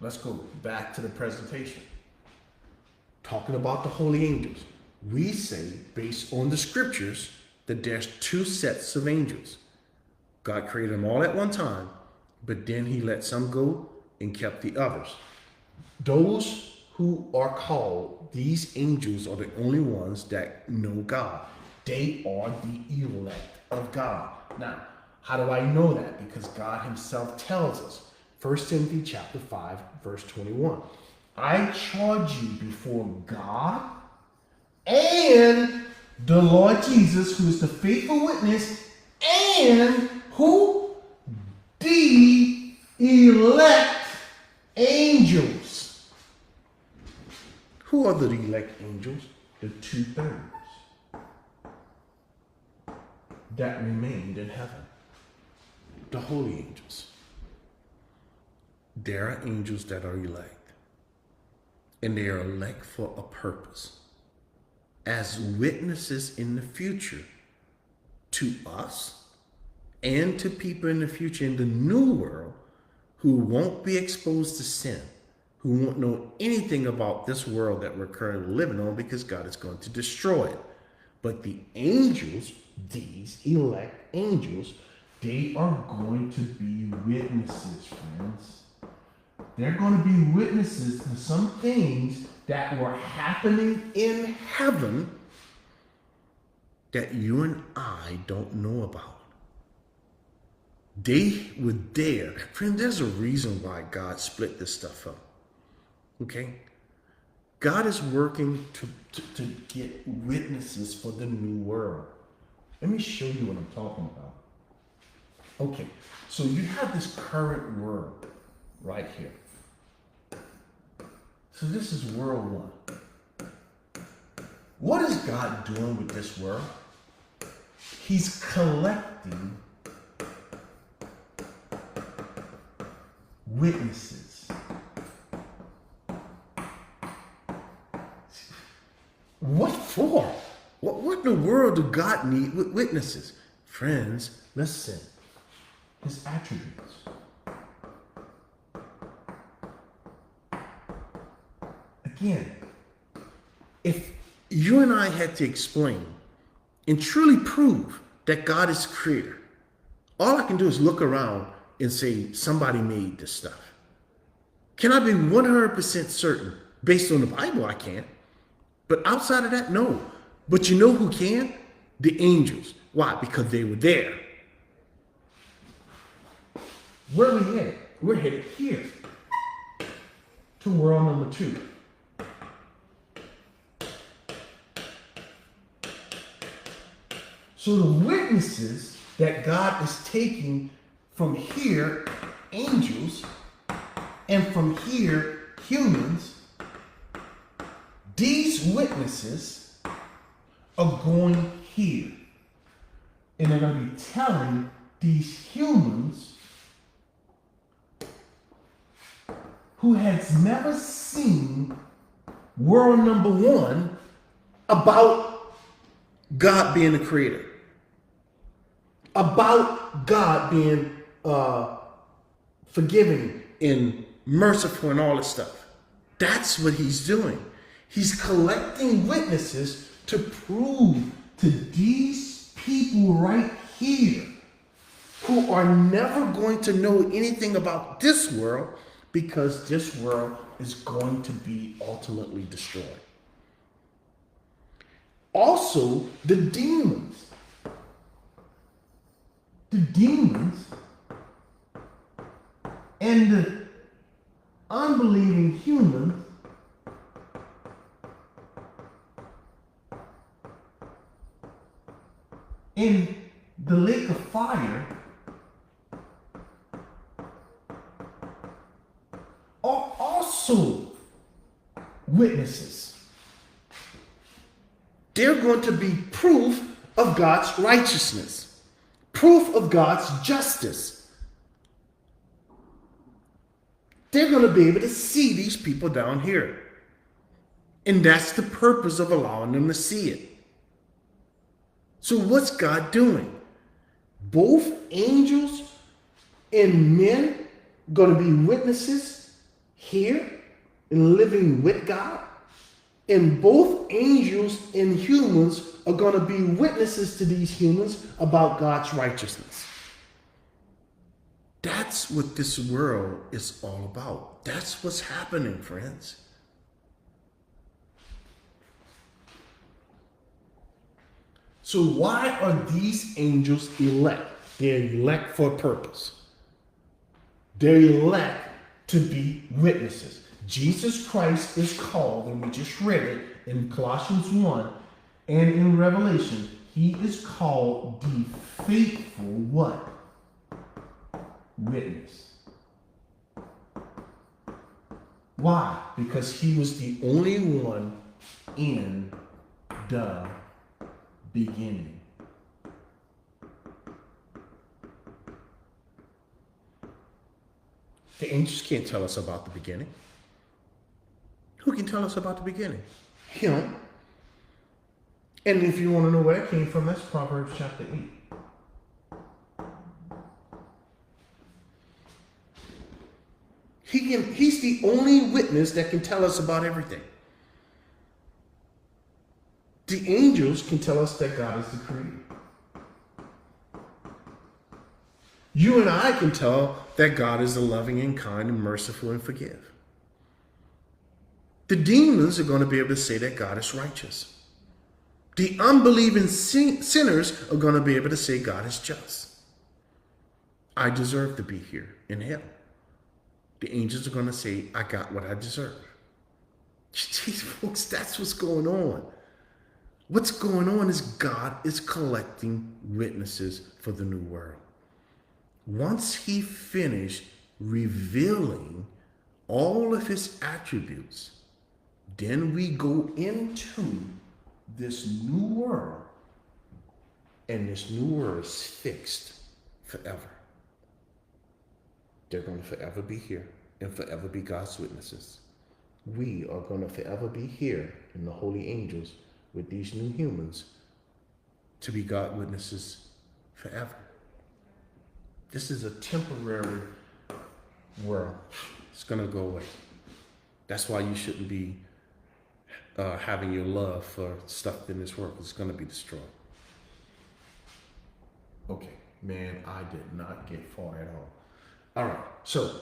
let's go back to the presentation. Talking about the holy angels, we say, based on the scriptures, that there's two sets of angels. God created them all at one time, but then he let some go and kept the others. Those who are called, these angels are the only ones that know God. They are the elect of God. Now, how do I know that? Because God himself tells us. 1 Timothy chapter 5, verse 21. I charge you before God and the Lord Jesus, who is the faithful witness, and who? The elect angels. Who are the elect angels? The 2/3 that remained in heaven. The holy angels. There are angels that are elect. And they are elect for a purpose. As witnesses in the future to us and to people in the future in the new world who won't be exposed to sin, who won't know anything about this world that we're currently living on because God is going to destroy it. But the angels, these elect angels, they are going to be witnesses, friends. They're going to be witnesses to some things that were happening in heaven that you and I don't know about. They were there. Friend, there's a reason why God split this stuff up. Okay? God is working to get witnesses for the new world. Let me show you what I'm talking about. Okay, so you have this current world right here. So this is world one. What is God doing with this world? He's collecting witnesses. What for? What in the world do God need with witnesses? Friends, listen. His attributes. Again, if you and I had to explain and truly prove that God is creator, all I can do is look around and say somebody made this stuff. Can I be 100% certain? Based on the Bible, I can't. But outside of that, no. But you know who can? The angels. Why? Because they were there. Where are we headed? We're headed here to world number 2. So the witnesses that God is taking from here, angels, and from here, humans, these witnesses are going here. And they're going to be telling these humans who has never seen world number 1 about God being the creator. About God being forgiving and merciful and all this stuff. That's what he's doing. He's collecting witnesses to prove to these people right here who are never going to know anything about this world because this world is going to be ultimately destroyed. Also, the demons. The demons and the unbelieving humans in the lake of fire are also witnesses. They're going to be proof of God's righteousness, proof of God's justice. They're going to be able to see these people down here. And that's the purpose of allowing them to see it. So what's God doing? Both angels and men going to be witnesses here and living with God. And both angels and humans are going to be witnesses to these humans about God's righteousness. That's what this world is all about. That's what's happening, friends. So why are these angels elect? They're elect for a purpose. They're elect to be witnesses. Jesus Christ is called, and we just read it in Colossians 1 and in Revelation, he is called the faithful what? Witness. Why? Because he was the only one in the beginning. The angels can't tell us about the beginning. Who can tell us about the beginning? Him. And if you want to know where it came from, that's Proverbs chapter 8. He's the only witness that can tell us about everything. The angels can tell us that God is the creator. You and I can tell that God is the loving and kind and merciful and forgive. The demons are going to be able to say that God is righteous. The unbelieving sinners are going to be able to say God is just. I deserve to be here in hell. The angels are going to say, I got what I deserve. Jeez, folks, that's what's going on. What's going on is God is collecting witnesses for the new world. Once he finished revealing all of his attributes, then we go into this new world, and this new world is fixed forever. They're going to forever be here and forever be God's witnesses. We are going to forever be here in the holy angels with these new humans to be God witnesses forever. This is a temporary world. It's going to go away. That's why you shouldn't be having your love for stuff in this world. It's going to be destroyed. Okay, man, I did not get far at all. All right, so